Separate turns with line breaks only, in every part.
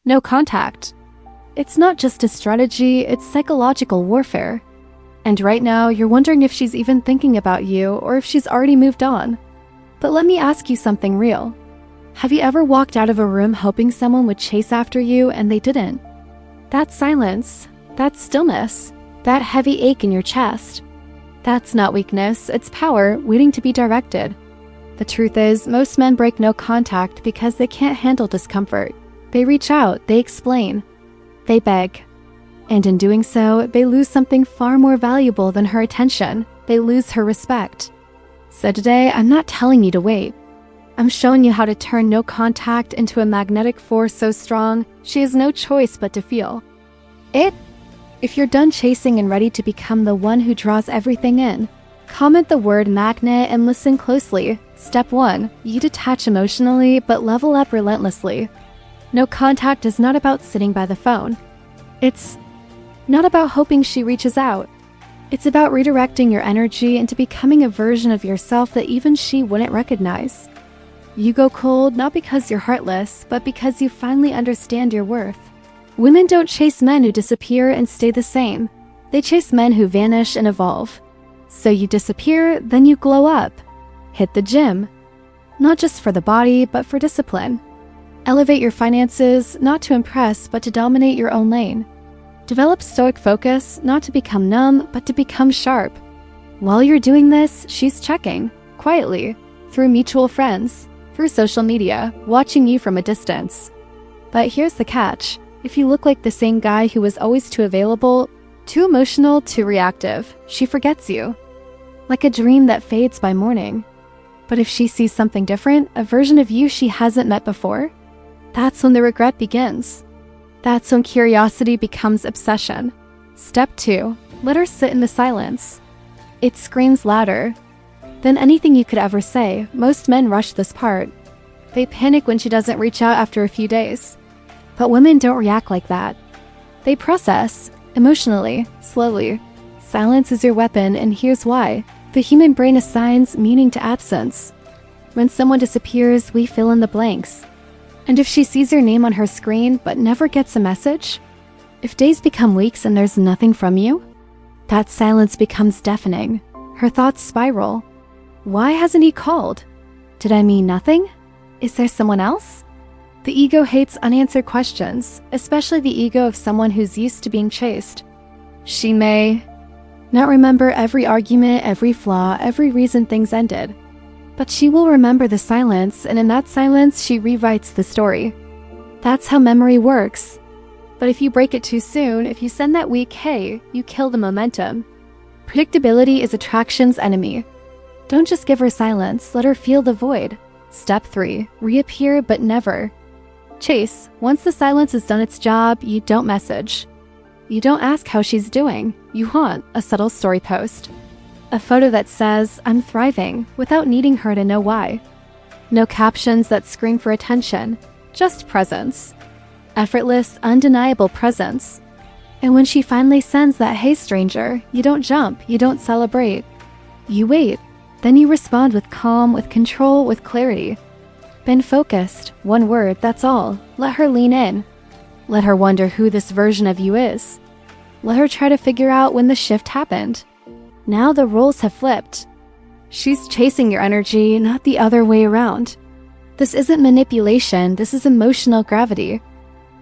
No contact. It's not just a strategy, it's psychological warfare. And right now, you're wondering if she's even thinking about you or if she's already moved on. But let me ask you something real. Have you ever walked out of a room hoping someone would chase after you and they didn't? That silence, that stillness, that heavy ache in your chest. That's not weakness, it's power waiting to be directed. The truth is, most men break no contact because they can't handle discomfort. They reach out, they explain, they beg. And in doing so, they lose something far more valuable than her attention. They lose her respect. So today, I'm not telling you to wait. I'm showing you how to turn no contact into a magnetic force so strong, she has no choice but to feel it. If you're done chasing and ready to become the one who draws everything in, comment the word magnet and listen closely. Step 1, you detach emotionally but level up relentlessly. No contact is not about sitting by the phone. It's not about hoping she reaches out. It's about redirecting your energy into becoming a version of yourself that even she wouldn't recognize. You go cold not because you're heartless, but because you finally understand your worth. Women don't chase men who disappear and stay the same. They chase men who vanish and evolve. So you disappear, then you glow up. Hit the gym. Not just for the body, but for discipline. Elevate your finances, not to impress, but to dominate your own lane. Develop stoic focus, not to become numb, but to become sharp. While you're doing this, she's checking, quietly, through mutual friends, through social media, watching you from a distance. But here's the catch. If you look like the same guy who was always too available, too emotional, too reactive, she forgets you. Like a dream that fades by morning. But if she sees something different, a version of you she hasn't met before, that's when the regret begins. That's when curiosity becomes obsession. Step 2, let her sit in the silence. It screams louder than anything you could ever say. Most men rush this part. They panic when she doesn't reach out after a few days. But women don't react like that. They process, emotionally, slowly. Silence is your weapon, and here's why. The human brain assigns meaning to absence. When someone disappears, we fill in the blanks. And if she sees your name on her screen but never gets a message, if days become weeks and there's nothing from you, that silence becomes deafening. Her thoughts spiral. Why hasn't he called? Did I mean nothing? Is there someone else? The ego hates unanswered questions, especially the ego of someone who's used to being chased. She may not remember every argument, every flaw, every reason things ended. But she will remember the silence, and in that silence, she rewrites the story. That's how memory works. But if you break it too soon, if you send that weak hey, you kill the momentum. Predictability is attraction's enemy. Don't just give her silence, let her feel the void. Step 3, reappear but never. Chase. Once the silence has done its job, you don't message. You don't ask how she's doing. You haunt, a subtle story post. A photo that says, I'm thriving, without needing her to know why. No captions that scream for attention, just presence. Effortless, undeniable presence. And when she finally sends that hey stranger, you don't jump, you don't celebrate. You wait, then you respond with calm, with control, with clarity. Been focused, one word, that's all. Let her lean in. Let her wonder who this version of you is. Let her try to figure out when the shift happened. Now the roles have flipped. She's chasing your energy, not the other way around. This isn't manipulation, this is emotional gravity.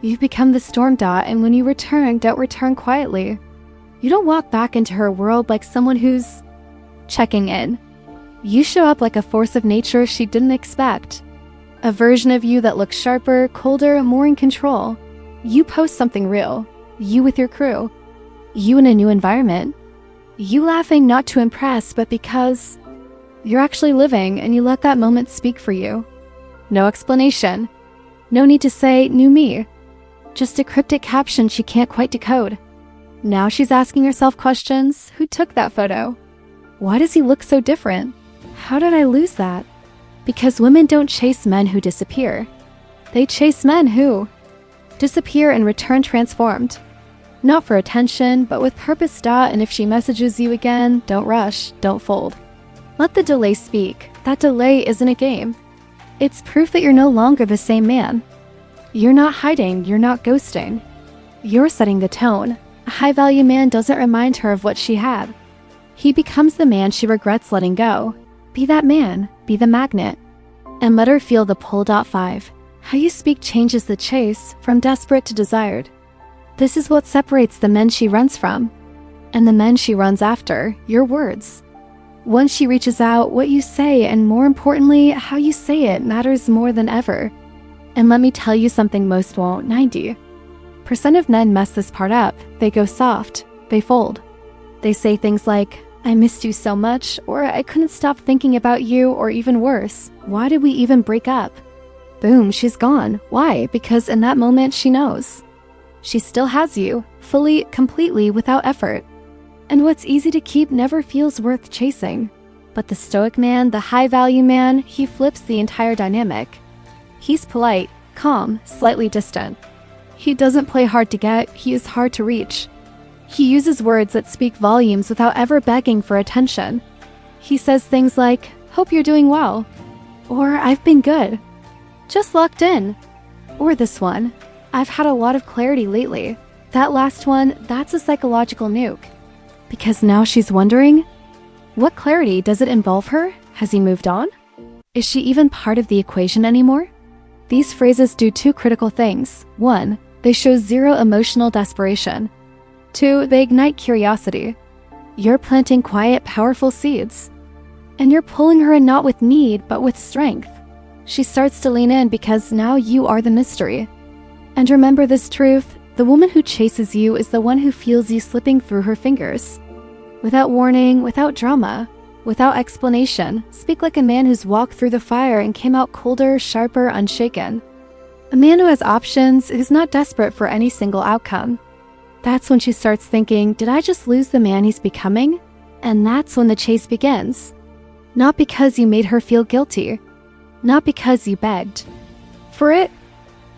You've become the storm dot, and when you return, don't return quietly. You don't walk back into her world like someone who's checking in. You show up like a force of nature she didn't expect. A version of you that looks sharper, colder, more in control. You post something real. You with your crew. You in a new environment. You laughing not to impress, but because you're actually living, and you let that moment speak for you. No explanation. No need to say, new me. Just a cryptic caption she can't quite decode. Now she's asking herself questions. Who took that photo? Why does he look so different? How did I lose that? Because women don't chase men who disappear. They chase men who disappear and return transformed. Not for attention, but with purpose. And if she messages you again, don't rush, don't fold. Let the delay speak. That delay isn't a game. It's proof that you're no longer the same man. You're not hiding, you're not ghosting. You're setting the tone. A high-value man doesn't remind her of what she had. He becomes the man she regrets letting go. Be that man, be the magnet. And let her feel the pull. 5. How you speak changes the chase from desperate to desired. This is what separates the men she runs from and the men she runs after, your words. Once she reaches out, what you say, and more importantly, how you say it, matters more than ever. And let me tell you something most won't. 90% of men mess this part up. They go soft. They fold. They say things like, I missed you so much, or I couldn't stop thinking about you, or even worse, why did we even break up? Boom, she's gone. Why? Because in that moment she knows. She still has you, fully, completely, without effort. And what's easy to keep never feels worth chasing. But the Stoic man, the high-value man, he flips the entire dynamic. He's polite, calm, slightly distant. He doesn't play hard to get, he is hard to reach. He uses words that speak volumes without ever begging for attention. He says things like, hope you're doing well, or I've been good, just locked in, or this one, I've had a lot of clarity lately. That last one, that's a psychological nuke. Because now she's wondering, what clarity does it involve her? Has he moved on? Is she even part of the equation anymore? These phrases do two critical things. 1, they show zero emotional desperation. 2, they ignite curiosity. You're planting quiet, powerful seeds. And you're pulling her in not with need, but with strength. She starts to lean in because now you are the mystery. And remember this truth, the woman who chases you is the one who feels you slipping through her fingers. Without warning, without drama, without explanation, speak like a man who's walked through the fire and came out colder, sharper, unshaken. A man who has options, who's not desperate for any single outcome. That's when she starts thinking, did I just lose the man he's becoming? And that's when the chase begins. Not because you made her feel guilty. Not because you begged for it,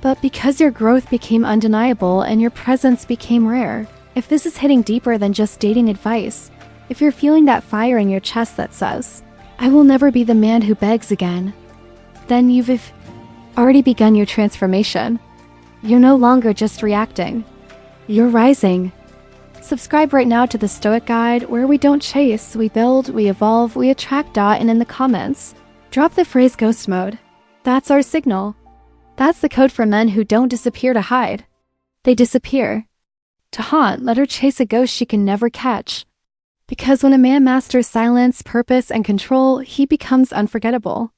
but because your growth became undeniable and your presence became rare. If this is hitting deeper than just dating advice, if you're feeling that fire in your chest that says, I will never be the man who begs again, then you've already begun your transformation. You're no longer just reacting. You're rising. Subscribe right now to the Stoic Guide, where we don't chase, we build, we evolve, we attract. And in the comments, drop the phrase ghost mode. That's our signal. That's the code for men who don't disappear to hide. They disappear to haunt. Let her chase a ghost she can never catch. Because when a man masters silence, purpose, and control, he becomes unforgettable.